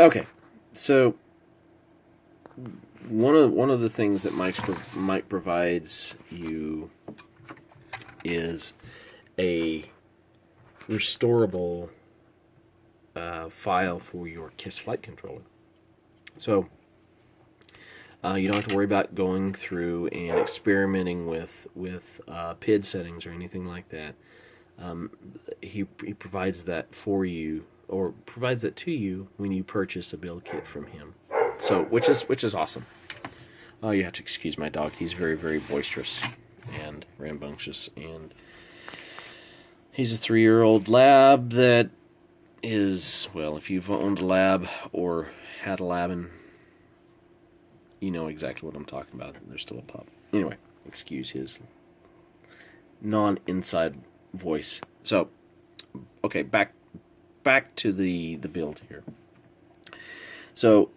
Okay, so one of the things that Mike provides you is a restorable file for your KISS flight controller. So you don't have to worry about going through and experimenting with PID settings or anything like that. He provides that for you, or provides that to you when you purchase a build kit from him. So which is awesome. Oh, you have to excuse my dog. He's very, very boisterous and rambunctious, and he's a 3-year-old lab that is, well, if you've owned a lab or had a lab, and you know exactly what I'm talking about. They're still a pup. Anyway, excuse his non-inside voice. So, okay, back to the build here. So,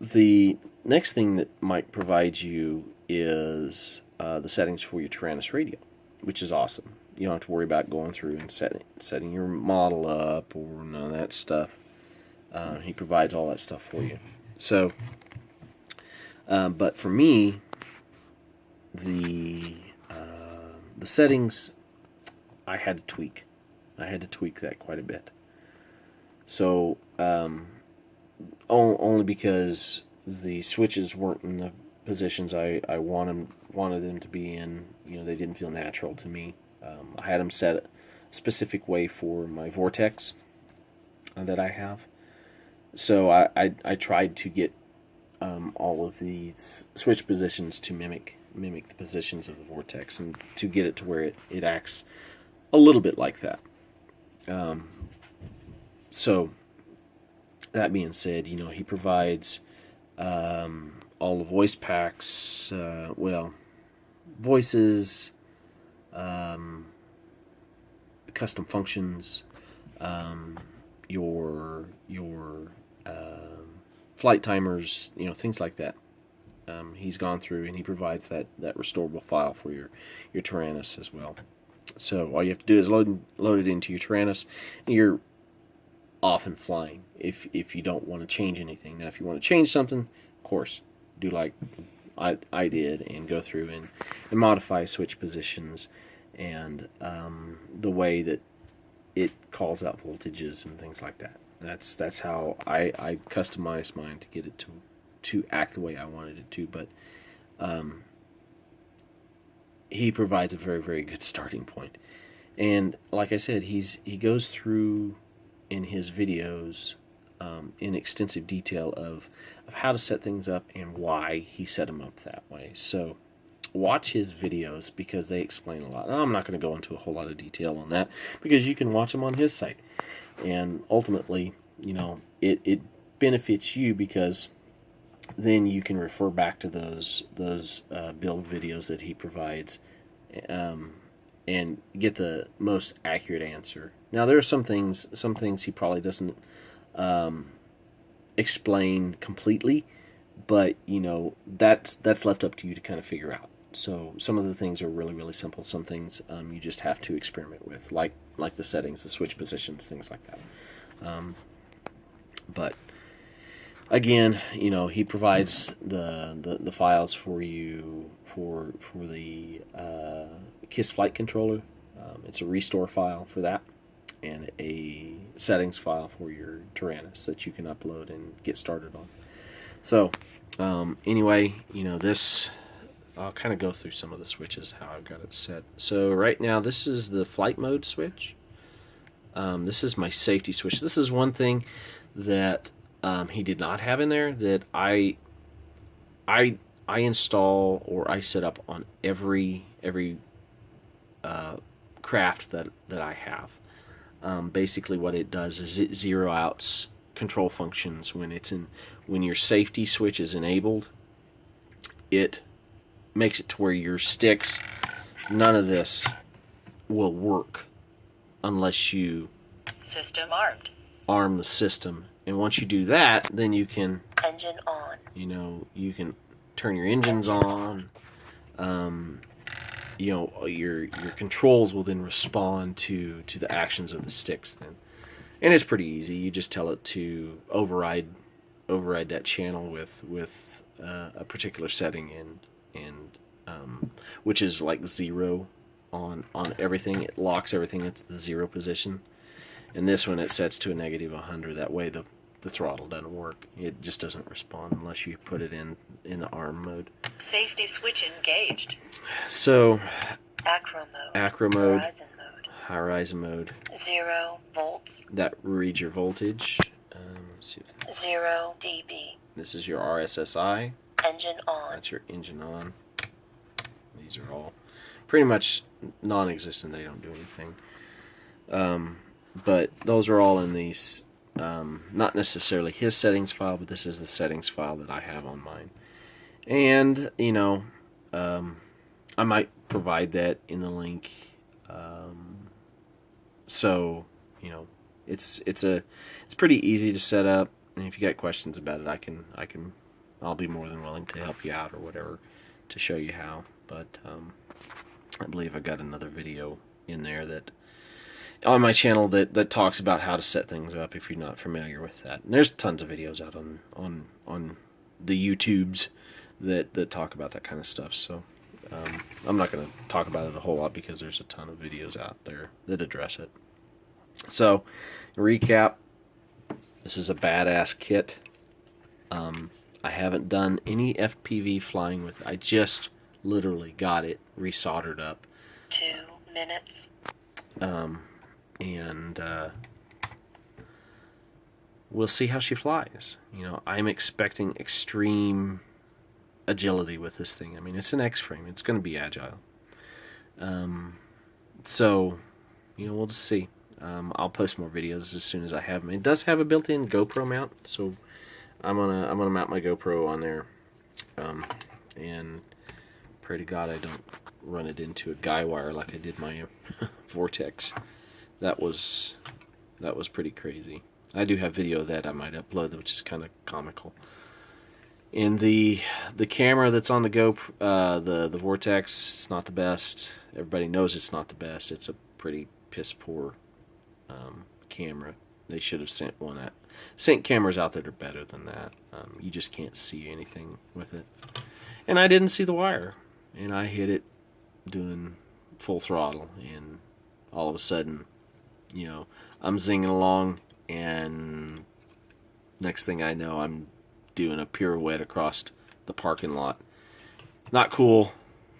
the next thing that Mike provides you is the settings for your Tyrannus radio, which is awesome. You don't have to worry about going through and setting your model up or none of that stuff. He provides all that stuff for you. So, but for me, the settings I had to tweak. I had to tweak that quite a bit. So only because the switches weren't in the positions I wanted them to be in. You know, they didn't feel natural to me. I had them set a specific way for my vortex that I have. So I tried to get all of the switch positions to mimic the positions of the vortex, and to get it to where it acts a little bit like that. So that being said, you know, he provides all the voice packs, voices, custom functions, your flight timers, you know, things like that. He's gone through and he provides that restorable file for your Tyrannus as well. So all you have to do is load it into your Tyrannus, and you're off and flying. If you don't want to change anything. Now, if you want to change something, of course, do like I did and go through and modify switch positions and the way that it calls out voltages and things like that. That's how I customized mine to get it to act the way I wanted it to. But he provides a very, very good starting point. And like I said, he goes through in his videos in extensive detail of how to set things up and why he set them up that way. So watch his videos because they explain a lot. Now, I'm not going to go into a whole lot of detail on that because you can watch them on his site. And ultimately, you know, it benefits you because then you can refer back to those build videos that he provides and get the most accurate answer. Now, there are some things he probably doesn't explain completely, but you know, that's left up to you to kind of figure out. So some of the things are really, really simple. Some things you just have to experiment with, like the settings, the switch positions, things like that. But again, you know, he provides the files for you for the KISS flight controller. It's a restore file for that, and a settings file for your Tyrannus that you can upload and get started on. So anyway, you know, this, I'll kind of go through some of the switches, how I've got it set. So right now, this is the flight mode switch. This is my safety switch. This is one thing that he did not have in there that I install or I set up on every craft that I have. Basically, what it does is it zero outs control functions when your safety switch is enabled. It makes it to where your sticks, none of this will work unless you arm the system. And once you do that, then you can engine on. You know, you can turn your engines on. You know, your controls will then respond to the actions of the sticks then. And it's pretty easy. You just tell it to override override that channel with a particular setting, which is like 0 on everything. It locks everything at the 0 position. And this one, it sets to a -100. That way the throttle doesn't work. It just doesn't respond unless you put it in the ARM mode. Safety switch engaged. So Acro mode. Horizon mode. 0 volts. That reads your voltage. Let's see if 0 dB. this is your RSSI. Engine on. That's your engine on. These are all pretty much non-existent. They don't do anything. But those are all in these, not necessarily his settings file, but this is the settings file that I have on mine. And, you know, I might provide that in the link. So, you know, it's pretty easy to set up. And if you got questions about it, I'll be more than willing to help you out or whatever to show you how. But I believe I got another video in there that on my channel that talks about how to set things up if you're not familiar with that. And there's tons of videos out on the YouTubes that talk about that kind of stuff. So I'm not going to talk about it a whole lot because there's a ton of videos out there that address it. So, recap, this is a badass kit. I haven't done any FPV flying with it. I just literally got it resoldered up. 2 minutes. And we'll see how she flies. You know, I'm expecting extreme agility with this thing. I mean, it's an X-frame. It's going to be agile. So, you know, we'll just see. I'll post more videos as soon as I have them. It does have a built-in GoPro mount, so I'm gonna mount my GoPro on there, and pray to God I don't run it into a guy wire like I did my Vortex. That was pretty crazy. I do have video of that I might upload, which is kind of comical. And the camera that's on the GoPro, the Vortex, it's not the best. Everybody knows it's not the best. It's a pretty piss poor camera. They should have sent cameras out that are better than that. You just can't see anything with it. And I didn't see the wire, and I hit it doing full throttle, and all of a sudden, you know, I'm zinging along, and next thing I know, I'm doing a pirouette across the parking lot. Not cool,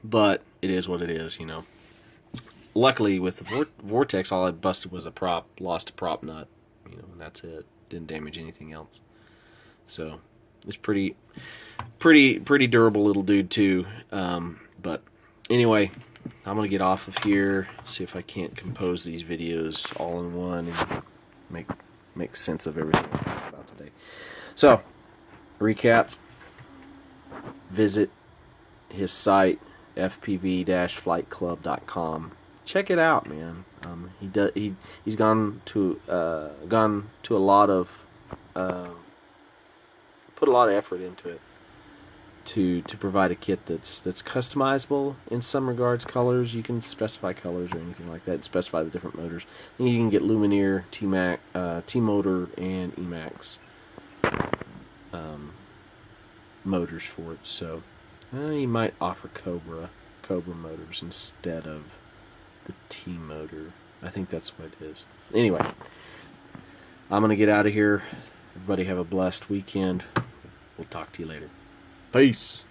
but it is what it is, you know. Luckily, with the Vortex, all I busted was a prop, lost a prop nut, you know, and that's it. Didn't damage anything else. So it's pretty durable little dude too. But anyway, I'm gonna get off of here. See if I can't compose these videos all in one and make sense of everything I talked about today. So, recap. Visit his site, fpv-flightclub.com. Check it out, man. He's gone to a lot of put a lot of effort into it to provide a kit that's customizable in some regards. Colors, you can specify colors or anything like that. Specify the different motors. And you can get Lumineer, T-motor, and Emax motors for it. So you might offer Cobra motors instead of the T-motor. I think that's what it is. Anyway, I'm going to get out of here. Everybody have a blessed weekend. We'll talk to you later. Peace.